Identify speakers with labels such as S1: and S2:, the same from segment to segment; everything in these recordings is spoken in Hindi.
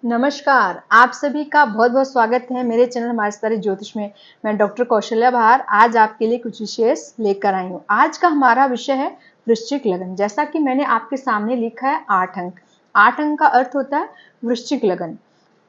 S1: नमस्कार, आप सभी का बहुत बहुत स्वागत है मेरे चैनल मानसतारे ज्योतिष में। मैं डॉक्टर कौशल्या बहार आज आपके लिए कुछ विशेष लेकर आई हूँ। आज का हमारा विषय है वृश्चिक लगन। जैसा कि मैंने आपके सामने लिखा है 8 अंक। 8 अंक का अर्थ होता है वृश्चिक लगन।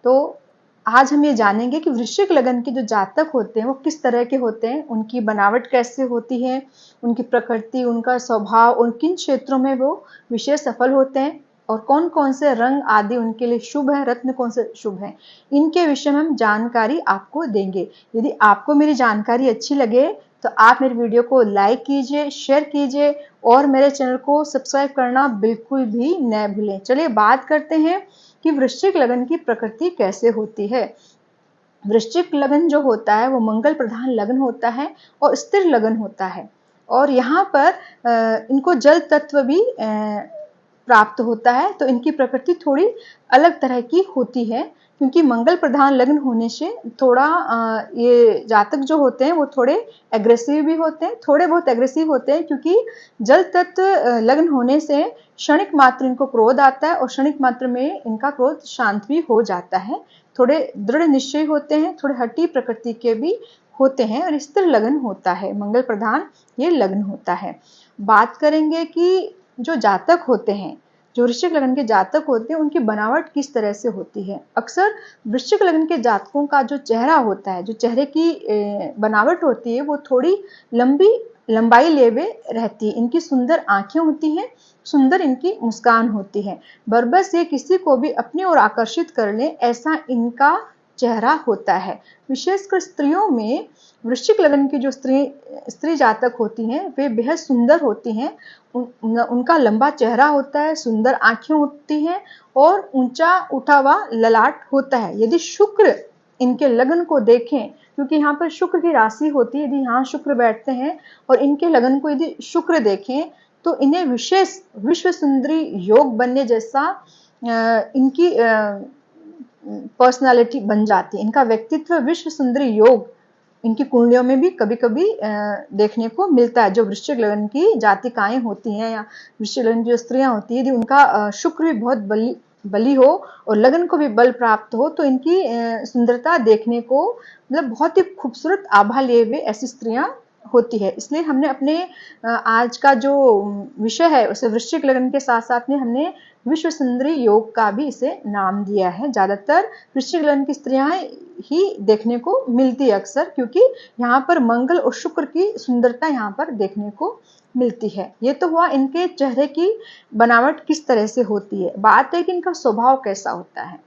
S1: तो आज हम ये जानेंगे कि वृश्चिक लगन के जो जातक होते हैं वो किस तरह के होते हैं, उनकी बनावट कैसे होती है, उनकी प्रकृति, उनका स्वभाव और किन क्षेत्रों में वो विशेष सफल होते हैं और कौन कौन से रंग आदि उनके लिए शुभ है, रत्न कौन से शुभ है, इनके विषय में हम जानकारी आपको देंगे। यदि आपको मेरी जानकारी अच्छी लगे तो आप मेरे वीडियो को लाइक कीजिए, शेयर कीजिए और मेरे चैनल को सब्सक्राइब करना बिल्कुल भी न भूलें। चलिए बात करते हैं कि वृश्चिक लगन की प्रकृति कैसे होती है। वृश्चिक लगन जो होता है वो मंगल प्रधान लगन होता है और स्थिर लगन होता है और यहाँ पर इनको जल तत्व भी प्राप्त होता है। तो इनकी प्रकृति थोड़ी अलग तरह की होती है क्योंकि मंगल प्रधान लग्न होने से थोड़ा ये जातक जो होते हैं वो थोड़े एग्रेसिव भी होते हैं, थोड़े बहुत एग्रेसिव होते हैं क्योंकि जल तत्व लग्न होने से क्षणिक मात्र इनको क्रोध आता है और क्षणिक मात्र में इनका क्रोध शांत भी हो जाता है। थोड़े दृढ़ निश्चय होते हैं, थोड़े हठी प्रकृति के भी होते हैं और स्थिर लगन होता है, मंगल प्रधान ये लग्न होता है। बात करेंगे कि जो जातक होते हैं, जो वृश्चिक लगन के जातक होते हैं, उनकी बनावट किस तरह से होती है। अक्सर वृश्चिक लगन के जातकों का जो चेहरा होता है, जो चेहरे की बनावट होती है वो थोड़ी लंबाई लेवे रहती है। इनकी सुंदर आंखें होती हैं, सुंदर इनकी मुस्कान होती है। बरबस ये किसी को भी अपनी ओर आकर्षित कर ले ऐसा इनका चेहरा होता है। विशेषकर स्त्रियों में वृश्चिक लगन की जो स्त्री जातक होती हैं वे बेहद सुंदर होती हैं। उनका लंबा चेहरा होता है, सुंदर आंखें होती हैं और ऊंचा उठा हुआ ललाट होता है। यदि शुक्र इनके लगन को देखें, क्योंकि यहाँ पर शुक्र की राशि होती है, यदि यहाँ शुक्र बैठते हैं और इनके लगन को यदि शुक्र देखें तो इन्हें विशेष विश्व सुंदरी योग बनने जैसा इनकी पर्सनालिटी बन जाती है। इनका व्यक्तित्व विश्व सुंदरी योग इनकी कुंडलियों में भी कभी कभी देखने को मिलता है। जो वृश्चिक लगन की जातिकाएं होती हैं या वृश्चिक लगन की जो स्त्रियां होती है, यदि उनका शुक्र भी बहुत बली हो और लगन को भी बल प्राप्त हो तो इनकी सुंदरता देखने को मतलब बहुत ही खूबसूरत आभा लिए हुए ऐसी स्त्रियां होती है। इसलिए हमने अपने आज का जो विषय है उसे वृश्चिक लगन के साथ साथ में हमने विश्व सुंदरी योग का भी इसे नाम दिया है। ज्यादातर वृश्चिक लगन की स्त्रियां ही देखने को मिलती है अक्सर, क्योंकि यहाँ पर मंगल और शुक्र की सुंदरता यहाँ पर देखने को मिलती है। ये तो हुआ इनके चेहरे की बनावट किस तरह से होती है। बात है कि इनका स्वभाव कैसा होता है।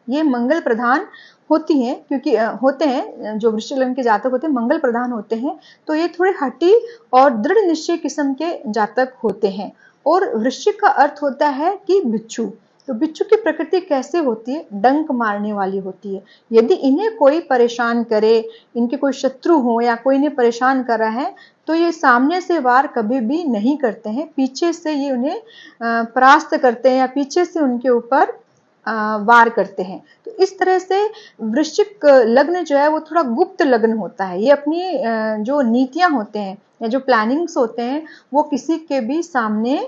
S1: ये मंगल प्रधान होती हैं, क्योंकि होते हैं जो वृश्चिक लगन के जातक होते हैं मंगल प्रधान होते हैं, तो ये थोड़े हठी और दृढ़ निश्चय किस्म के जातक होते हैं। और वृश्चिक का अर्थ होता है कि बिच्छू। तो बिच्छू की प्रकृति कैसे होती है, डंक मारने वाली होती है। यदि इन्हें कोई परेशान करे, इनके कोई शत्रु हो या कोई इन्हें परेशान कर रहा है तो ये सामने से वार कभी भी नहीं करते हैं, पीछे से ये उन्हें परास्त करते हैं या पीछे से उनके ऊपर वार करते हैं। तो इस तरह से वृश्चिक लग्न जो है वो थोड़ा गुप्त लग्न होता है। ये अपनी जो नीतियां होते हैं या जो प्लानिंग्स होते हैं वो किसी के भी सामने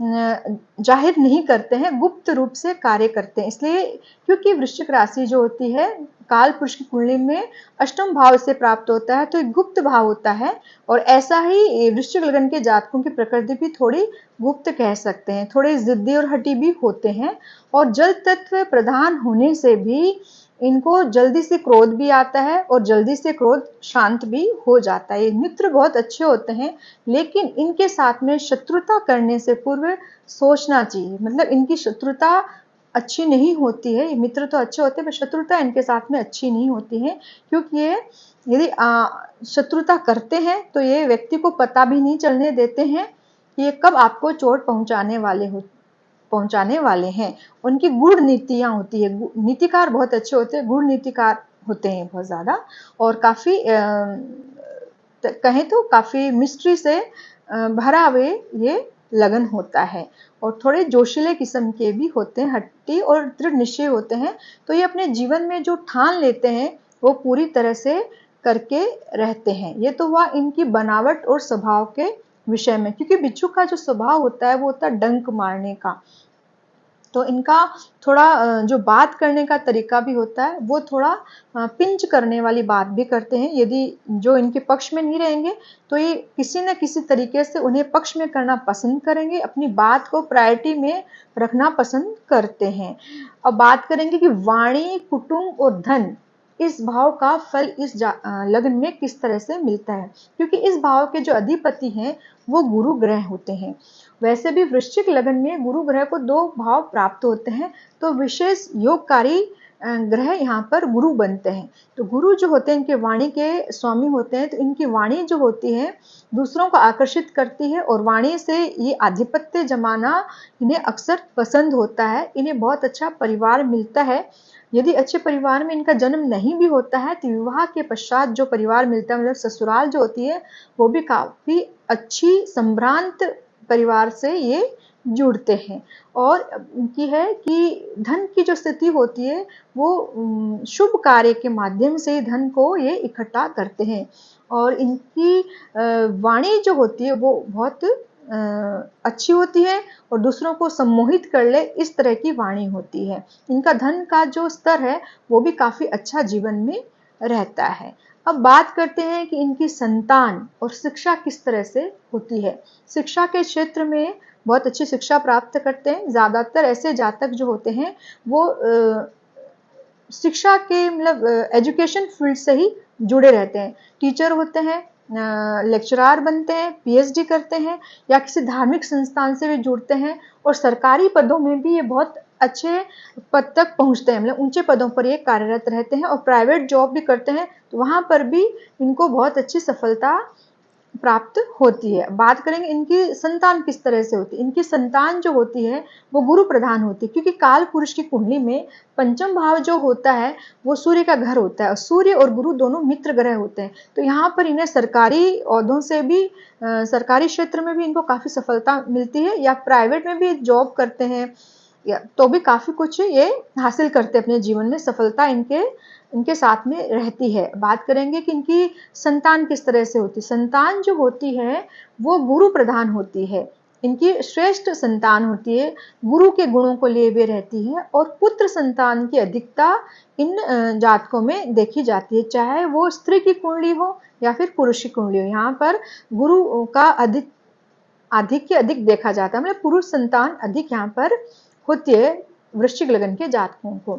S1: जाहिर नहीं करते हैं, गुप्त रूप से कार्य करते हैं। इसलिए क्योंकि वृश्चिक राशि जो होती है काल पुरुष की कुंडली में अष्टम भाव से प्राप्त होता है, तो एक गुप्त भाव होता है। और ऐसा ही वृश्चिक लगन के जातकों की प्रकृति भी थोड़ी गुप्त कह सकते हैं, थोड़े जिद्दी और हठी भी होते हैं। और जल तत्व प्रधान होने से भी इनको जल्दी से क्रोध भी आता है और जल्दी से क्रोध शांत भी हो जाता है। ये मित्र बहुत अच्छे होते हैं, लेकिन इनके साथ में शत्रुता करने से पूर्व सोचना चाहिए। मतलब इनकी शत्रुता अच्छी नहीं होती है। मित्र तो अच्छे होते हैं पर शत्रुता इनके साथ में अच्छी नहीं होती है, क्योंकि ये यदि शत्रुता करते हैं तो ये व्यक्ति को पता भी नहीं चलने देते हैं कि ये कब आपको चोट पहुंचाने वाले हैं। उनकी गूढ़ नीतियां होती है, नीतिकार बहुत अच्छे होते हैं, गूढ़ नीतिकार होते हैं बहुत ज्यादा, और काफी कहें तो काफी मिस्ट्री से भरा हुए ये लगन होता है। और थोड़े जोशीले किस्म के भी होते हैं, हट्टी और दृढ़ निश्चय होते हैं। तो ये अपने जीवन में जो ठान लेते हैं वो पूरी तरह से करके रहते हैं। ये तो हुआ इनकी बनावट और स्वभाव के विषय में, क्योंकि बिच्छू का जो स्वभाव होता है वो होता है डंक मारने का। तो इनका थोड़ा जो बात करने का तरीका भी होता है वो थोड़ा पिंच करने वाली बात भी करते हैं। यदि जो इनके पक्ष में नहीं रहेंगे तो ये किसी न किसी तरीके से उन्हें पक्ष में करना पसंद करेंगे, अपनी बात को प्रायोरिटी में रखना पसंद करते हैं। अब बात करेंगे कि वाणी, कुटुंब और धन, इस भाव का फल इस लग्न में किस तरह से मिलता है, क्योंकि इस भाव के जो अधिपति हैं वो गुरु ग्रह होते हैं। वैसे भी वृश्चिक लग्न में गुरु ग्रह को 2 भाव प्राप्त होते हैं, तो विशेष योगकारी ग्रह यहाँ पर गुरु बनते हैं। तो गुरु जो होते हैं इनके वाणी के स्वामी होते हैं, तो इनकी वाणी जो होती है दूसरों को आकर्षित करती है और वाणी से ये आधिपत्य जमाना इन्हें अक्सर पसंद होता है। इन्हें बहुत अच्छा परिवार मिलता है। यदि अच्छे परिवार में इनका जन्म नहीं भी होता है तो विवाह के पश्चात जो परिवार मिलता है, मतलब ससुराल जो होती है, वो भी काफी अच्छी संभ्रांत परिवार से ये जुड़ते हैं। और इनकी है कि धन की जो स्थिति होती है वो शुभ कार्य के माध्यम से धन को ये इकट्ठा करते हैं। और इनकी वाणी जो होती है वो बहुत अच्छी होती है और दूसरों को सम्मोहित कर ले, इस तरह की वाणी होती है। इनका धन का जो स्तर है वो भी काफी अच्छा जीवन में रहता है। अब बात करते हैं कि इनकी संतान और शिक्षा किस तरह से होती है। शिक्षा के क्षेत्र में बहुत अच्छी शिक्षा प्राप्त करते हैं। ज्यादातर ऐसे जातक जो होते हैं वो शिक्षा के मतलब एजुकेशन फील्ड से ही जुड़े रहते हैं। टीचर होते हैं, लेक्चरार बनते हैं, पीएचडी करते हैं या किसी धार्मिक संस्थान से भी जुड़ते हैं और सरकारी पदों में भी ये बहुत अच्छे पद तक पहुंचते हैं, मतलब ऊंचे पदों पर ये कार्यरत रहते हैं और प्राइवेट जॉब भी करते हैं, तो वहां पर भी इनको बहुत अच्छी सफलता प्राप्त होती है। बात करेंगे इनकी संतान किस तरह से होती है। इनकी संतान जो होती है वो गुरु प्रधान होती है, क्योंकि काल पुरुष की कुंडली में पंचम भाव जो होता है वो सूर्य का घर होता है और सूर्य और गुरु दोनों मित्र ग्रह होते हैं। तो यहाँ पर इन्हें सरकारी ओहदों से भी सरकारी क्षेत्र में भी इनको काफी सफलता मिलती है या प्राइवेट में भी जॉब करते हैं तो भी काफी कुछ ये हासिल करते हैं अपने जीवन में, सफलता इनके साथ में रहती है। बात करेंगे कि इनकी संतान किस तरह से होती है। संतान जो होती है वो गुरु प्रधान होती है। इनकी श्रेष्ठ संतान होती है, गुरु के गुणों को लिए हुए रहती है और पुत्र संतान की अधिकता इन जातकों में देखी जाती है, चाहे वो स्त्री की कुंडली हो या फिर पुरुष की कुंडली हो। यहाँ पर गुरु का अधिक देखा जाता है, मतलब पुरुष संतान अधिक यहाँ पर होती है वृश्चिक लग्न के जातकों को।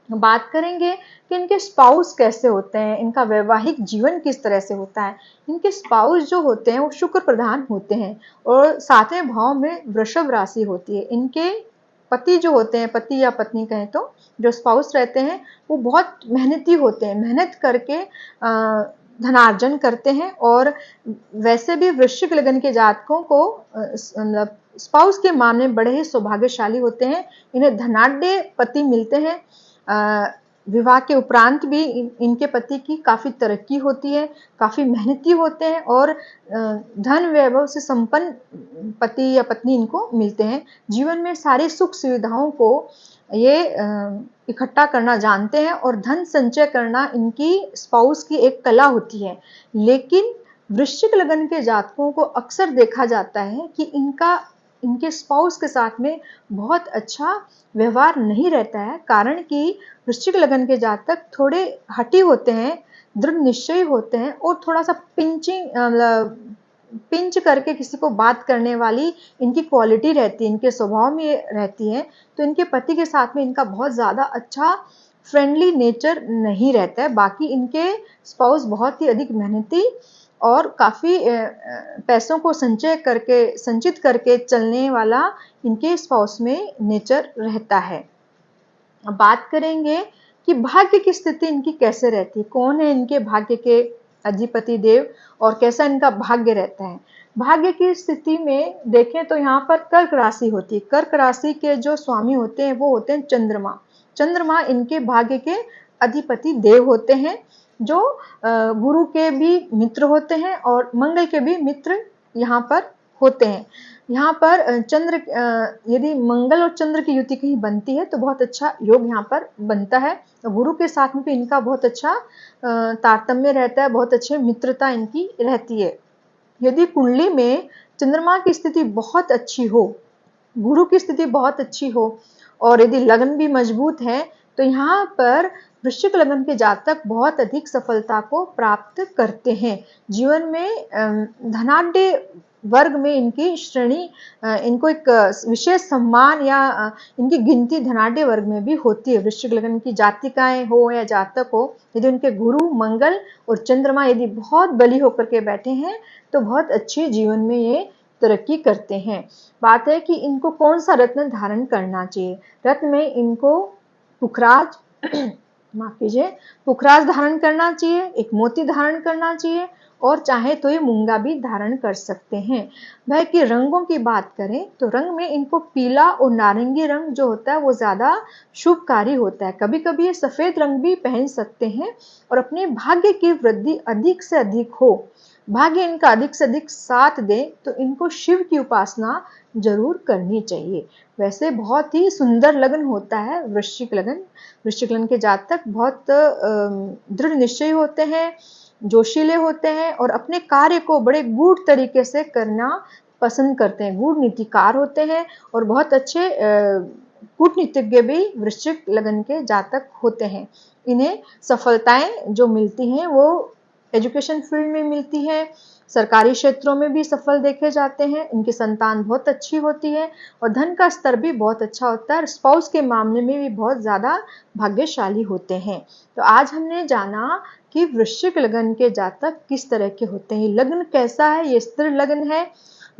S1: बात करेंगे कि इनके स्पाउस कैसे होते हैं, इनका वैवाहिक जीवन किस तरह से होता है। इनके स्पाउस जो होते हैं वो शुक्र प्रधान होते हैं और 7वें भाव में वृषभ राशि होती है। इनके पति जो होते हैं, पति या पत्नी कहें तो, जो स्पाउस रहते हैं वो बहुत मेहनती होते हैं, मेहनत करके धनार्जन करते हैं। और वैसे भी वृश्चिक लग्न के जातकों को मतलब स्पाउस के मामले में बड़े ही सौभाग्यशाली होते हैं। इन्हें धनाढ्य पति मिलते हैं। विवाह के उपरांत भी इनके पति की काफी तरक्की होती है, काफी मेहनती होते हैं और धन वैभव से संपन्न पति या पत्नी इनको मिलते हैं। जीवन में सारी सुख सुविधाओं को ये इकट्ठा करना जानते हैं और धन संचय करना इनकी स्पाउस की एक कला होती है। लेकिन वृश्चिक लग्न के जातकों को अक्सर देखा जाता है कि इनके स्पाउस के साथ में बहुत अच्छा व्यवहार नहीं रहता है, कारण कि वृश्चिक लग्न के जातक थोड़े हठी होते हैं, दृढ़ निश्चयी होते हैं और थोड़ा सा पिंच करके किसी को बात करने वाली इनकी क्वालिटी रहती है, इनके स्वभाव में रहती है। तो इनके पति के साथ में इनका बहुत ज्यादा अच्छा फ्रेंडली नेचर नहीं रहता है। बाकी इनके स्पाउस बहुत ही अधिक मेहनती और काफी पैसों को संचित करके चलने वाला इनके स्पाउस में नेचर रहता है। अब बात करेंगे कि भाग्य की स्थिति इनकी कैसे रहती है, कौन है इनके भाग्य के अधिपति देव और कैसा इनका भाग्य रहता है। भाग्य की स्थिति में देखें तो यहाँ पर कर्क राशि होती है। कर्क राशि के जो स्वामी होते हैं वो होते हैं चंद्रमा। चंद्रमा इनके भाग्य के अधिपति देव होते हैं, जो गुरु के भी मित्र होते हैं और मंगल के भी मित्र यहाँ पर होते हैं। यहाँ पर यदि मंगल और चंद्र की युति कहीं बनती है तो बहुत अच्छा योग यहाँ पर बनता है। गुरु के साथ में भी इनका बहुत अच्छा तारतम्य रहता है, बहुत अच्छी मित्रता इनकी रहती है। यदि कुंडली में चंद्रमा की स्थिति बहुत अच्छी हो गुरु की स्थिति बहुत अच्छी हो और यदि लग्न भी मजबूत है तो यहाँ पर वृश्चिक लग्न के जातक बहुत अधिक सफलता को प्राप्त करते हैं। जीवन में धनाढ्य वर्ग में इनकी श्रेणी, इनको एक विशेष सम्मान या इनकी गिनती धनाढ्य वर्ग में भी होती है। वृश्चिक लग्न की जातिकाएं हो या जातक हो, यदि उनके गुरु मंगल और चंद्रमा यदि बहुत बली होकर के बैठे हैं तो बहुत अच्छे जीवन में ये तरक्की करते हैं। बात है कि इनको कौन सा रत्न धारण करना चाहिए। रत्न में इनको पुखराज माफ कीजिए, पुखराज धारण करना चाहिए, एक मोती धारण करना चाहिए और चाहे तो ये मूंगा भी धारण कर सकते हैं। वह कि रंगों की बात करें तो रंग में इनको पीला और नारंगी रंग जो होता है वो ज्यादा शुभकारी होता है। कभी कभी ये सफेद रंग भी पहन सकते हैं और अपने भाग्य की वृद्धि अधिक से अधिक हो, भाग्य इनका अधिक से अधिक साथ दे तो इनको शिव की उपासना जरूर करनी चाहिए। वैसे बहुत ही सुंदर लगन होता है वृश्चिक लगन। वृश्चिक लगन के जातक बहुत दृढ़ निश्चयी होते हैं, जोशीले होते हैं और अपने कार्य को बड़े गूढ़ तरीके से करना पसंद करते हैं, गूढ़ नीतिकार होते हैं और बहुत अच्छे कूटनीतिज्ञ भी वृश्चिक लगन के जातक होते हैं। इन्हें सफलताएं जो मिलती हैं वो एजुकेशन फील्ड में मिलती है, सरकारी क्षेत्रों में भी सफल देखे जाते हैं। इनकी संतान बहुत अच्छी होती है और धन का स्तर भी बहुत अच्छा होता है। स्पाउस के मामले में भी बहुत ज्यादा भाग्यशाली होते हैं। तो आज हमने जाना कि वृश्चिक लगन के जातक किस तरह के होते हैं। लग्न कैसा है, ये स्थिर लग्न है,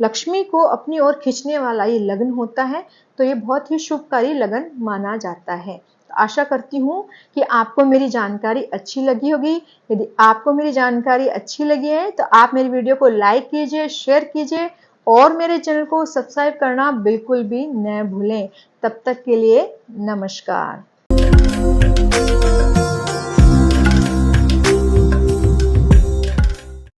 S1: लक्ष्मी को अपनी ओर खींचने वाला ये लग्न होता है, तो ये बहुत ही शुभकारी लगन माना जाता है। आशा करती हूँ कि आपको मेरी जानकारी अच्छी लगी होगी। यदि आपको मेरी जानकारी अच्छी लगी है तो आप मेरी वीडियो को लाइक कीजिए, शेयर कीजिए और मेरे चैनल को सब्सक्राइब करना बिल्कुल भी न भूलें। तब तक के लिए नमस्कार।